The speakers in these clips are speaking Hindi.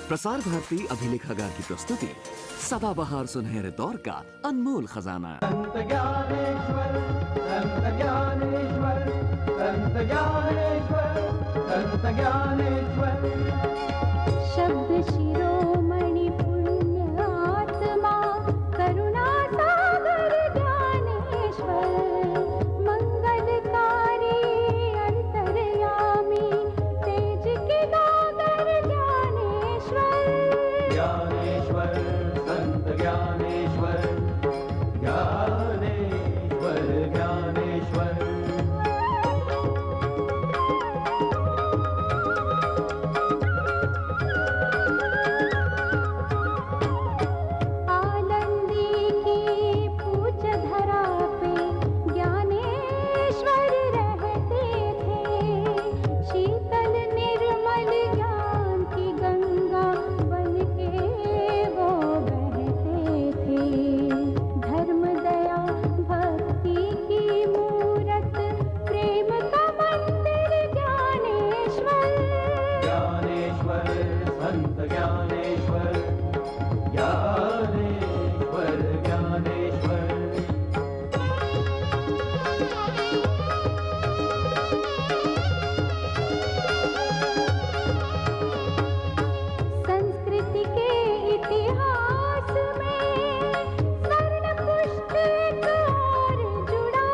प्रसार भारती अभिलेखागार की प्रस्तुति सदाबहार सुनहरे दौर का अनमोल खजाना। संत ज्ञानेश्वर, संत ज्ञानेश्वर, संत ज्ञानेश्वर, संत ज्ञानेश्वर। शब्द शिरोमणि पुण्य आत्मा करुणा सागर ज्ञानेश्वर, मंगलकारी अंतर्यामी तेज के गागर ज्ञानेश्वर। ज्ञानेश्वर, संत ज्ञानेश्वर, ज्ञानेश्वर, ज्ञानेश्वर। आनंदी की पूज धरा पे ज्ञानेश्वर रहते थे, शीतल निर्मल ज्ञान की गंगा बन के वो बहते थे। धर्म दया भक्ति की मूरत, प्रेम का मंदिर ज्ञानेश्वर। ज्ञानेश्वर, संत ज्ञानेश्वर, ज्ञानेश्वर, ज्ञानेश्वर। संस्कृति के इतिहास में स्वर्ण पुष्प एक और जुड़ा,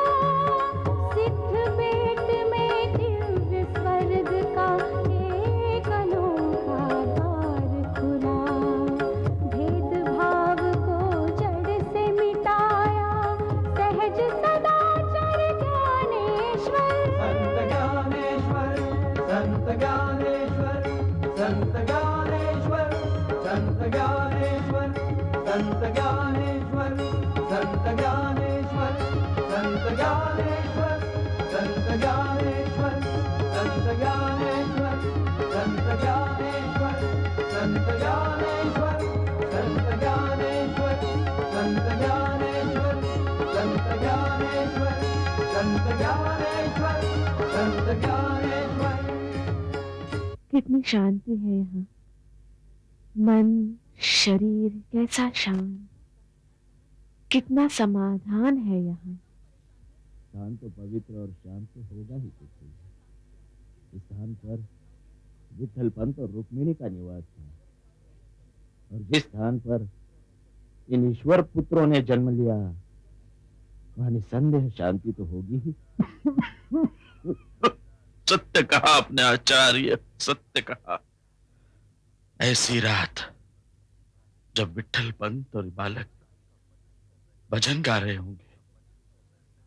सिद्ध बेट में दिव्य स्वर्ग का एक अनोखा द्वार खुला। भेदभाव को जड़ से मिटाया सहज सदाचार ज्ञानेश्वर। संत ज्ञानेश्वर, संत ज्ञानेश्वर, संत ज्ञानेश्वर, संत ज्ञानेश्वर, संत ज्ञानेश्वर, संत ज्ञानेश्वर, संत ज्ञानेश्वर, संत ज्ञानेश्वर, संत ज्ञानेश्वर, संत ज्ञानेश्वर, संत ज्ञानेश्वर, संत ज्ञानेश्वर, संत ज्ञानेश्वर, संत ज्ञानेश्वर, संत ज्ञानेश्वर, संत ज्ञानेश्वर। कितनी शांति है यहाँ, मन शरीर कैसा शांत, कितना समाधान है यहाँ। स्थान तो पवित्र और शांत तो होगा ही कुछ। इस स्थान पर विठल पंत और रुक्मिणी का निवास था, और जिस स्थान पर इन ईश्वर पुत्रों ने जन्म लिया वहां निसंदेह शांति तो होगी ही। सत्य कहा आपने आचार्य, सत्य कहा। ऐसी रात जब विठल पंत और बालक भजन गा रहे होंगे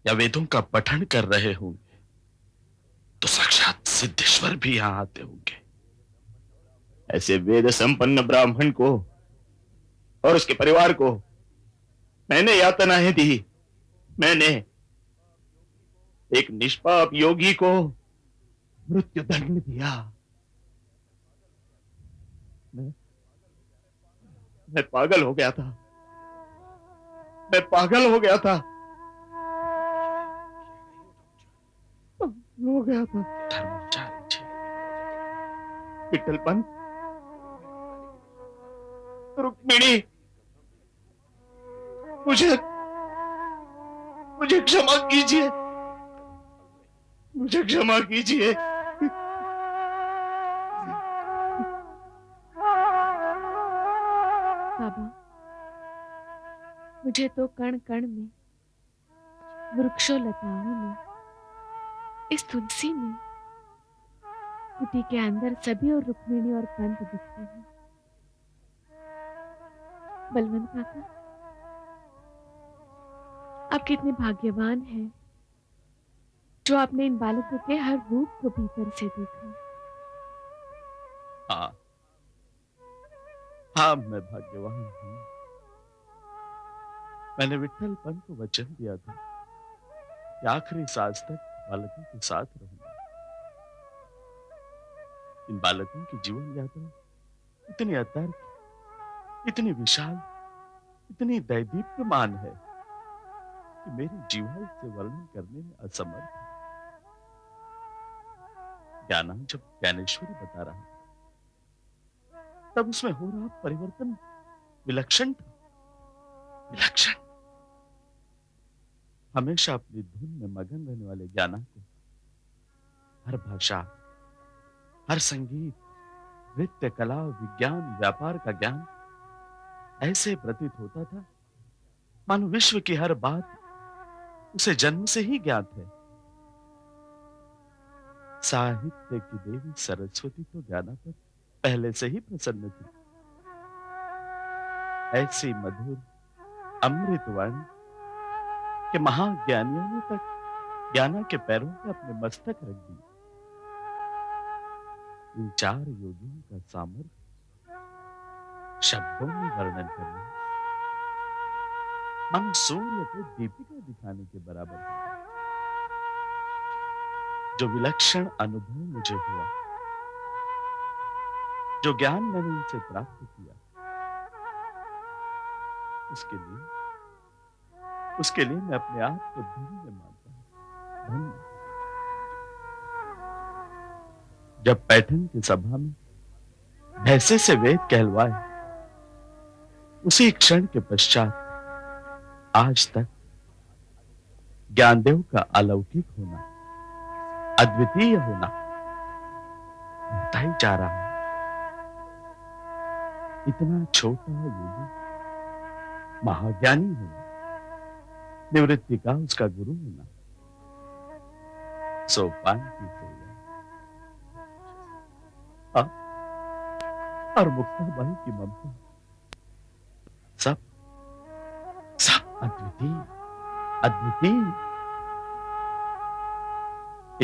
या वेदों का पठन कर रहे होंगे तो साक्षात सिद्धेश्वर भी यहां आते होंगे। ऐसे वेद संपन्न ब्राह्मण को और उसके परिवार को मैंने यातनाएं दी। मैंने एक निष्पाप योगी को मृत्यु दंड दिया। मैं पागल हो गया था, मैं पागल हो गया था, पागल हो गया था। विठल पंत, रुक्मिणी, मुझे क्षमा कीजिए, मुझे क्षमा कीजिए। बाबा, मुझे तो कण कण में, वृक्षों लताओं में, इस तुलसी में, कुटी के अंदर सभी और रुक्मिणी और पंत दिखते हैं। बलवंत काका, आप कितने भाग्यवान हैं जो आपने इन बालकों के हर रूप को भीतर से देखा। हाँ हाँ, मैं भाग्यवान हूं। मैंने विठल पंत को वचन दिया था कि आखिरी सांस तक बालकों के साथ रहूंगा। इन बालकों की जीवन यात्रा इतनी अतर्क, इतनी विशाल, इतनी दैदीप्यमान है कि मेरी जीवन से वर्णन करने में असमर्थ है। ज्ञानांजन ज्ञानेश्वरी बता रहा, तब उसमें हो रहा परिवर्तन विलक्षण था, विलक्षण। हमेशा अपनी धुन में मगन रहने वाले ज्ञाना को हर भाषा, हर संगीत, नृत्य, कला, विज्ञान, व्यापार का ज्ञान ऐसे प्रतीत होता था मानो विश्व की हर बात उसे जन्म से ही ज्ञात है। साहित्य की देवी सरस्वती तो ज्ञाना पर पहले से ही प्रसन्न थी। ऐसी मधुर अमृतवाणी कि महाज्ञानियों ने तक ज्ञाना के पैरों पे अपने मस्तक रख दी। इन 4 योगियों का सामर्थ्य शब्दों में वर्णन करना मानो सूर्य को दीपिका दिखाने के बराबर है। जो विलक्षण अनुभव मुझे हुआ, जो ज्ञान मैंने इनसे प्राप्त किया, उसके लिए मैं अपने आप को धन्य मानता हूं, धन्य। जब पैठन की सभा में भैंसे से वेद कहलवाए, उसी क्षण के पश्चात आज तक ज्ञानदेव का अलौकिक होना, अद्वितीय होना बढ़ता ही जा रहा है। इतना छोटा योगी महाज्ञानी होना, निवृत्ति का उसका गुरु होना, सोपान की सेवा और मुक्ताबाई की ममता, सब अद्वितीय, अद्वितीय।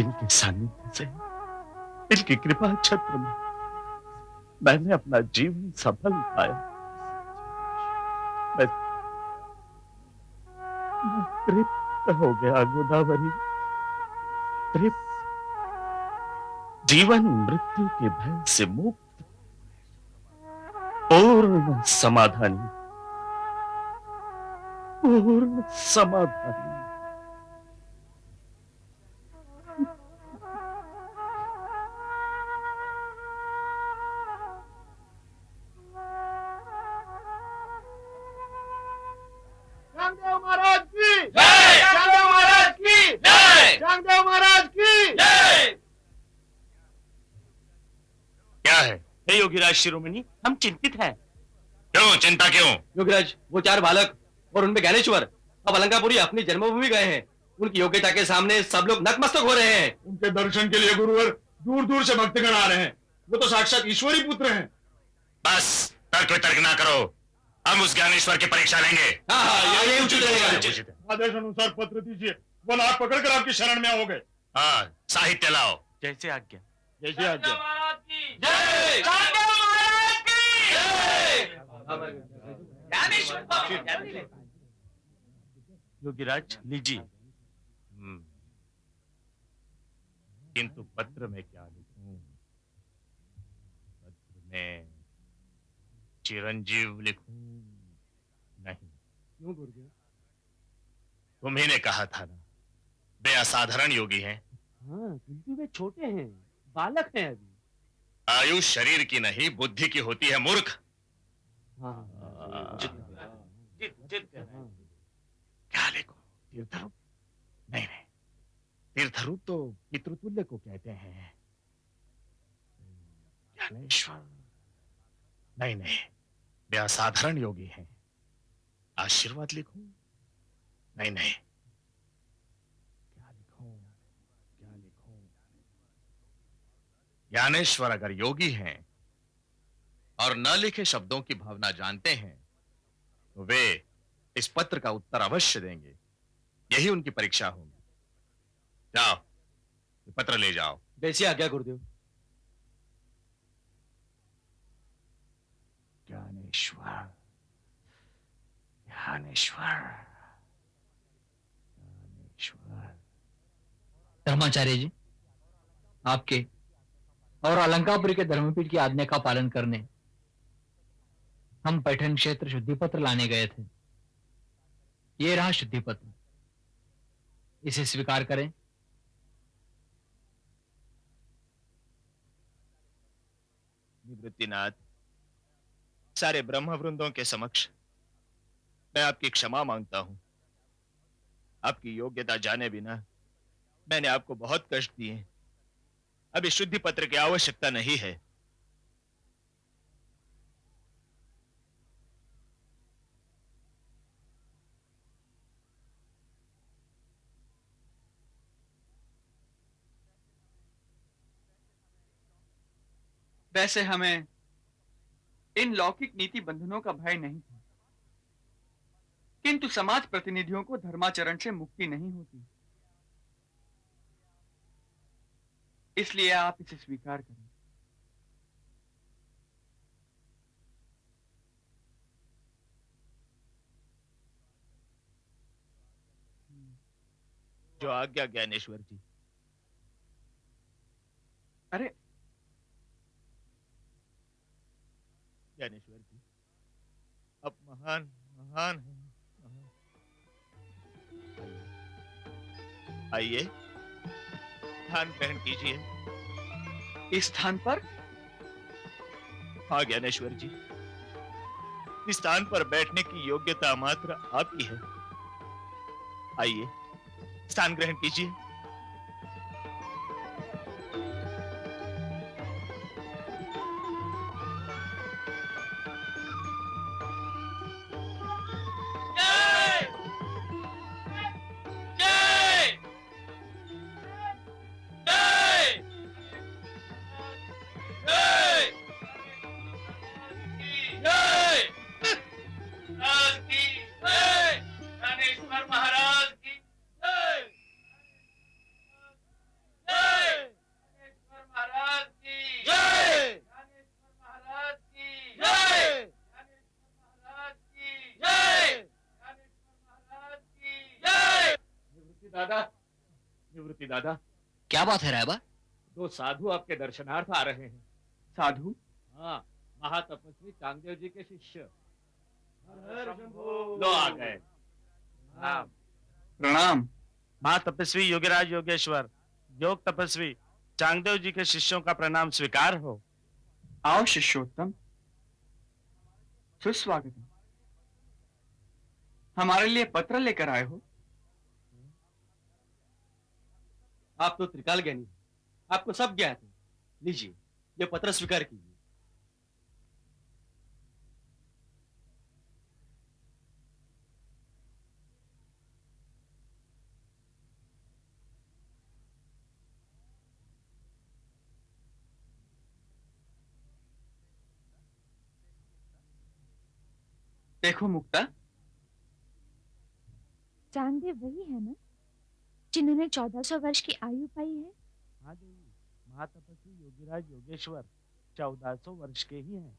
इनके सानिध्य से, इनकी कृपा छत्र में मैंने अपना जीवन सफल पाया। मैं तृप्त हो गया गोदावरी, तृप्त, जीवन मृत्यु के भय से मुक्त, पूर्ण समाधानी, पूर्ण समाधानी। चांगदेव महाराज की जय, चांगदेव महाराज की जय, चांगदेव महाराज की जय। क्या है? हे योगीराज शिरोमणि, हम चिंतित हैं। क्यों चिंता क्यों? योगीराज, वो 4 बालक और उनमें ज्ञानेश्वर अब अलंकापुरी अपनी जन्मभूमि गए हैं। उनकी योग्यता के सामने सब लोग नतमस्तक हो रहे हैं। उनके दर्शन के लिए गुरुवर दूर दूर से भक्तगण आ रहे हैं। वो तो साक्षात ईश्वरी पुत्र हैं। बस तर्क वितर्क ना करो, हम उस ज्ञानेश्वर की परीक्षा लेंगे। हाँ, ये उचित रहेगा। आदेश अनुसार पत्र दीजिए। वो नाक पकड़कर आपकी शरण में हो गए। हाँ, साहित्य लाओ। जैसे आज्ञा। जैसे आज्ञा। जय, चांगदेव महाराज की जय। योगीराज लीजिए। किंतु पत्र में क्या लिखूं? पत्र में चिरंजीव लिखूं? नहीं। क्यों गुरुदेव? तुम्ही ने कहा था ना, वे असाधारण योगी हैं। हाँ, किंतु वे छोटे हैं, बालक हैं अभी। आयु शरीर की नहीं, बुद्धि की होती है मूर्ख। क्या लिखो? तीर्थरूप? नहीं नहीं, तीर्थरूप तो पितृतुल्य को कहते हैं। ज्ञानेश्वर? नहीं नहीं, वे असाधारण योगी हैं। आशीर्वाद लिखूं? नहीं नहीं, क्या लिखूं? क्या लिखूं? ज्ञानेश्वर अगर योगी हैं और न लिखे शब्दों की भावना जानते हैं तो वे इस पत्र का उत्तर अवश्य देंगे। यही उनकी परीक्षा होगी। जाओ, ये पत्र ले जाओ। वैसी आज्ञा गुरुदेव। ज्ञानेश्वर, ज्ञानेश्वर, ज्ञानेश्वर। धर्माचार्य जी, आपके और अलंकापुरी के धर्मपीठ की आज्ञा का पालन करने हम पैठन क्षेत्र शुद्धि पत्र लाने गए थे। ये रहा शुद्धि पत्र, इसे स्वीकार करें। निवृत्तिनाथ, सारे ब्रह्म वृंदों के समक्ष मैं आपकी क्षमा मांगता हूं। आपकी योग्यता जाने बिना मैंने आपको बहुत कष्ट दिए। अभी शुद्धि पत्र की आवश्यकता नहीं है। वैसे हमें इन लौकिक नीति बंधनों का भय नहीं था, किंतु समाज प्रतिनिधियों को धर्माचरण से मुक्ति नहीं होती, इसलिए आप इसे स्वीकार करें। जो आज्ञा ज्ञानेश्वर जी। अरे ज्ञानेश्वर जी, आप महान महान हैं। आइए, स्थान ग्रहण कीजिए। इस स्थान पर? हाँ ज्ञानेश्वर जी, इस स्थान पर बैठने की योग्यता मात्र आपकी है। आइए, स्थान ग्रहण कीजिए। निवृत्ति दादा, क्या बात है रायबा? दो साधु आपके दर्शनार्थ आ रहे हैं। साधु? हाँ, महातपस्वी चांगदेव जी के शिष्य। लो आ गए। हाँ। प्रणाम। महातपस्वी योगीराज योगेश्वर, योग तपस्वी चांगदेव जी के शिष्यों का प्रणाम स्वीकार हो। आओ शिष्योत्तम, सुस्वागत है। हमारे लिए पत्र लेकर आए हो? आप तो त्रिकाल ज्ञानी, आपको सब ज्ञात है। लीजिए, ये पत्र स्वीकार कीजिए। देखो मुक्ता, चांगदेव वही है ना जिन्होंने 1400 वर्ष की आयु पाई है? हाँ देवी, महातपस्वी योगीराज योगेश्वर 1400 वर्ष के ही हैं।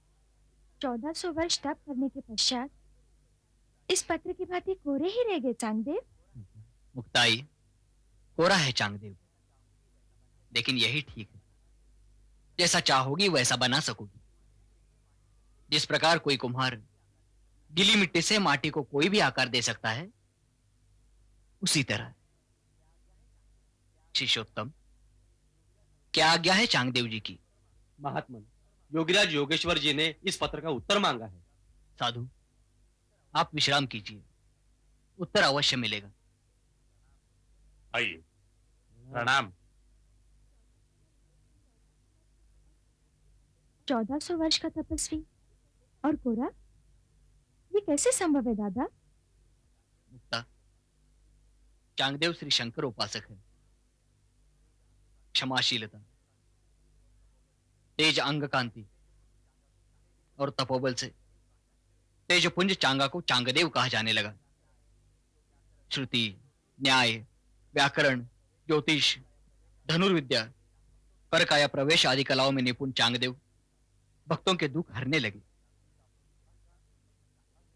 1400 वर्ष तप करने के पश्चात इस पत्र की भांति कोरे ही रह गए चांगदेव? मुक्ताई, कोरा है चांगदेव, लेकिन यही ठीक है। जैसा चाहोगी वैसा बना सकोगी। जिस प्रकार कोई कुम्हार गीली मिट्टी से माटी को कोई भी आकार दे सकता है, उसी तरह शिष्योत्तम, क्या आज्ञा है चांगदेव जी की? महात्मन, योगीराज योगेश्वर जी ने इस पत्र का उत्तर मांगा है। साधु, आप विश्राम कीजिए, उत्तर अवश्य मिलेगा। आइए, प्रणाम। 1400 वर्ष का तपस्वी और कोरा, ये कैसे संभव है दादा? मुक्ता, चांगदेव श्री शंकर उपासक है। क्षमाशीलता, तेज अंग कांति और तपोबल से तेजपुंज चांगा को चांगदेव कहा जाने लगा। श्रुति, न्याय, व्याकरण, ज्योतिष, धनुर्विद्या, परकाया प्रवेश आदि कलाओं में निपुण चांगदेव भक्तों के दुख हरने लगे।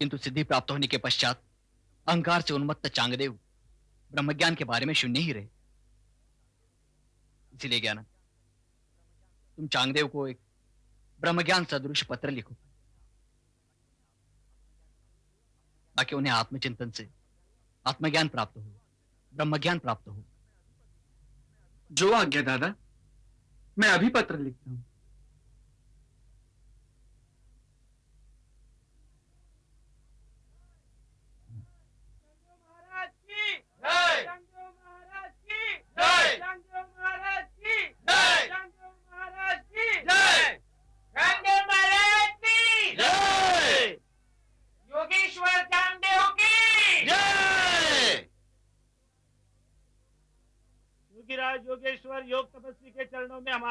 किंतु सिद्धि प्राप्त होने के पश्चात अहंकार से उन्मत्त चांगदेव ब्रह्मज्ञान के बारे में शून्य ही रहे। इसीलिए ज्ञान, तुम चांगदेव को एक ब्रह्मज्ञान सदृश पत्र लिखो, ताकि उन्हें आत्मचिंतन से आत्मज्ञान प्राप्त हो, ब्रह्मज्ञान प्राप्त हो। जो आज्ञा दादा, मैं अभी पत्र लिखता हूं।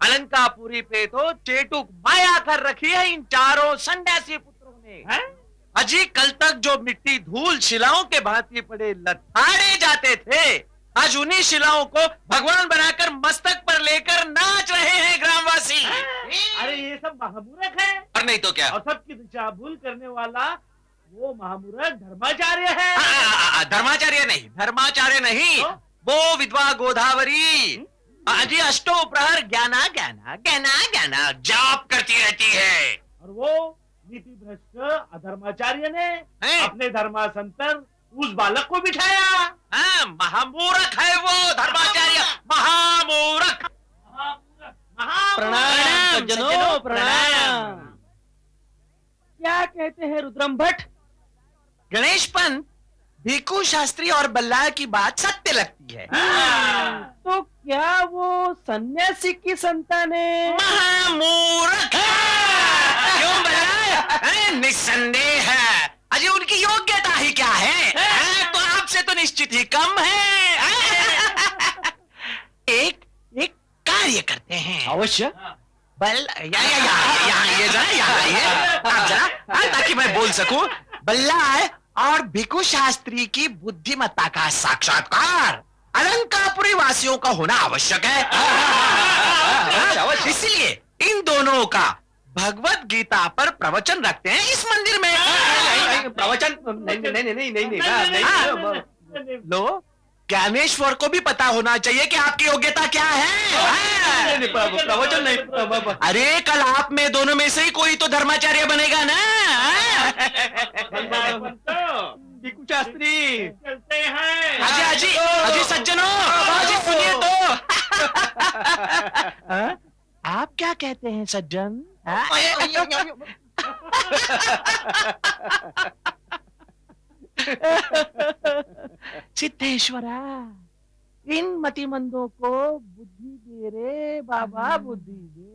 अलंकापुरी पे तो चेटुक माया कर रखी है इन चारों सन्यासी पुत्रों ने। अजी कल तक जो मिट्टी धूल शिलाओं के भांति पड़े लथाड़े जाते थे, आज उन्हीं शिलाओं को भगवान बनाकर मस्तक पर लेकर नाच रहे हैं ग्रामवासी। अरे ये सब महामूर्ख है। और नहीं तो क्या? और सबकी दिशा भूल करने वाला वो महामूर्ख धर्माचार्य है। धर्माचार्य नहीं, वो विधवा गोदावरी अजी अष्टो प्रहर ज्ञाना ज्ञाना ज्ञाना ज्ञाना जाप करती रहती है। और वो नीति भ्रष्ट अधर्माचार्य ने अपने धर्मासंतर उस बालक को बिठाया। महामूर्ख है वो धर्माचार्य, महामूर्ख। प्रणाम सज्जनों, प्रणाम। क्या कहते हैं रुद्रम भट्ट? गणेश पंत, भिक्षु शास्त्री और बल्ला की बात सत्य लगती है। तो क्या वो सन्यासी की संतान है? महामूर्ख। क्यों बल्ला? निस्संदेह है। अजय उनकी योग्यता ही क्या है? तो आपसे तो निश्चित ही कम है। एक कार्य करते हैं। अवश्य। यहाँ ये जरा ताकि मैं बोल सकूं। बल्ला और भिक्षु शास्त्री की बुद्धिमत्ता का साक्षात्कार अलंकापुरी वासियों का होना आवश्यक है। इसलिए इन दोनों का भगवत गीता पर प्रवचन रखते हैं इस मंदिर में। प्रवचन नहीं। लो, ज्ञानेश्वर को भी पता होना चाहिए कि आपकी योग्यता क्या है। प्रवचन नहीं। अरे कल आप में दोनों में से ही कोई तो धर्माचार्य बनेगा ना। भिक्षु शास्त्री चलते हैं। अजी सज्जनों, अजी सुनिए तो। आप क्या कहते हैं सज्जन? सिद्धेश्वरा, इन मतिमंदों को बुद्धि दे रे बाबा, बुद्धि दे।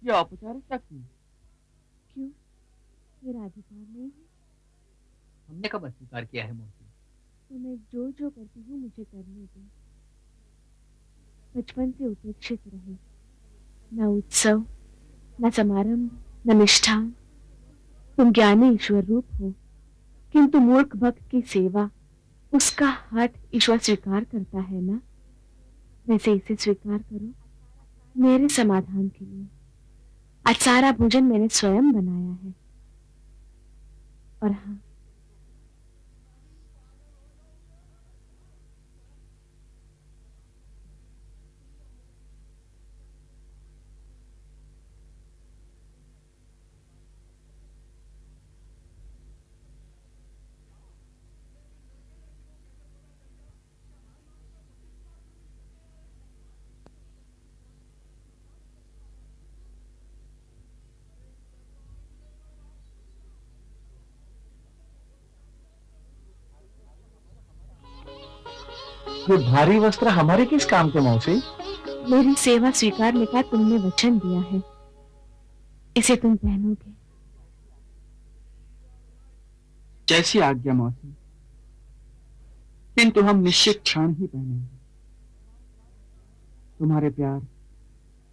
ये औपचारिकता क्यों? क्यों? मेरा अधिकार नहीं है? हमने कब अस्वीकार किया है मौसी? तो मैं जो करती हूँ मुझे करने दो। बचपन से उपेक्षित रहे, न उत्सव, न समारंभ, न निष्ठान। तुम ज्ञानी ईश्वर रूप हो, किंतु मूर्ख भक्त की सेवा, उसका हठ ईश्वर स्वीकार करता है ना। वैसे इसे स्वीकार करो मेरे समाधान के लिए। आज सारा भोजन मैंने स्वयं बनाया है। और हाँ, ये भारी वस्त्र हमारे किस काम के मौसी? मेरी सेवा स्वीकारने का तुमने वचन दिया है, इसे तुम पहनोगे। जैसी आज्ञा मौसी, किंतु हम निश्चित क्षण ही पहनेंगे। तुम्हारे प्यार,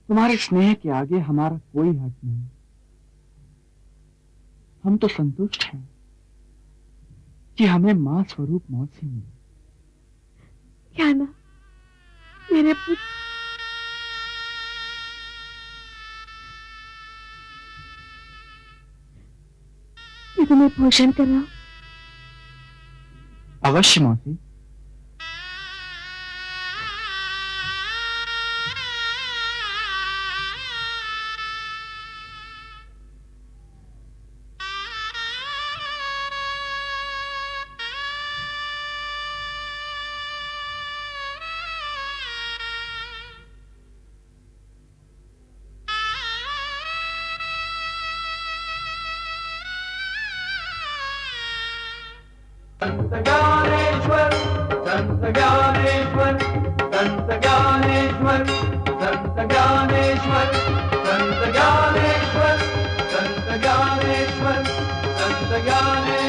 तुम्हारे स्नेह के आगे हमारा कोई हक नहीं। हम तो संतुष्ट हैं कि हमें मां स्वरूप मौसी मिली। क्या ना मेरे पुत्र, मैं तुम्हें भोजन कराऊं? अवश्य मौसी। संत ज्ञानेश्वर संत ज्ञानेश्वर संत ज्ञानेश्वर संत ज्ञानेश्वर संत ज्ञानेश्वर संत ज्ञानेश्वर संत ज्ञानेश्वर